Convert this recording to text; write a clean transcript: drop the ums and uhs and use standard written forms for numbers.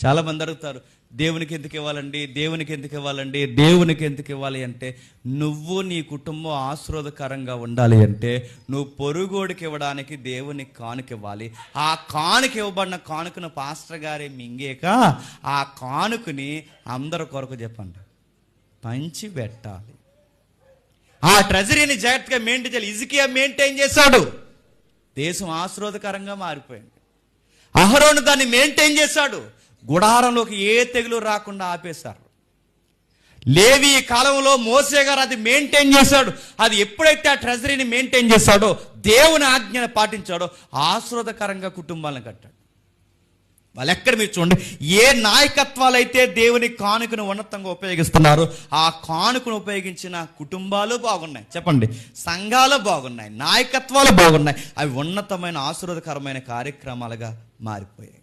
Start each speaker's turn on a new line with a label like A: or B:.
A: చాలామంది అడుగుతారు, దేవునికి ఎందుకు ఇవ్వాలండి, దేవునికి ఎందుకు ఇవ్వాలండి, దేవునికి ఎందుకు ఇవ్వాలి అంటే, నువ్వు నీ కుటుంబం ఆశీర్వాదకరంగా ఉండాలి అంటే నువ్వు పొరుగోడికి ఇవ్వడానికి దేవునికి కానుక ఇవ్వాలి. ఆ కానుక ఇవ్వబడిన కానుకను పాస్టర్ గారే మింగేక ఆ కానుకని అందరి కొరకు చెప్పండి పంచి పెట్టాలి. ఆ ట్రెజరీని జాగ్రత్తగా మెయింటైన్ చేయాలి. హిజ్కియా మెయింటైన్ చేశాడు, దేశం ఆశీర్వాదకరంగా మారిపోయింది. అహరోను దాన్ని మెయింటైన్ చేశాడు, గుడారంలోకి ఏ తెగులు రాకుండా ఆపేశారు. లేవి కాలంలో మోసే గారు అది మెయింటైన్ చేశాడు. అది ఎప్పుడైతే ఆ ట్రెజరీని మెయింటైన్ చేశాడో, దేవుని ఆజ్ఞను పాటించాడో, ఆశీర్వాదకరంగా కుటుంబాలను కట్టాడు. వాళ్ళు ఎక్కడ మీరు చూడండి, ఏ నాయకత్వాలు అయితే దేవుని కానుకను ఉన్నతంగా ఉపయోగిస్తున్నారో ఆ కానుకను ఉపయోగించిన కుటుంబాలు బాగున్నాయి. చెప్పండి, సంఘాలు బాగున్నాయి, నాయకత్వాలు బాగున్నాయి. అవి ఉన్నతమైన ఆశీర్వాదకరమైన కార్యక్రమాలుగా మారిపోయాయి.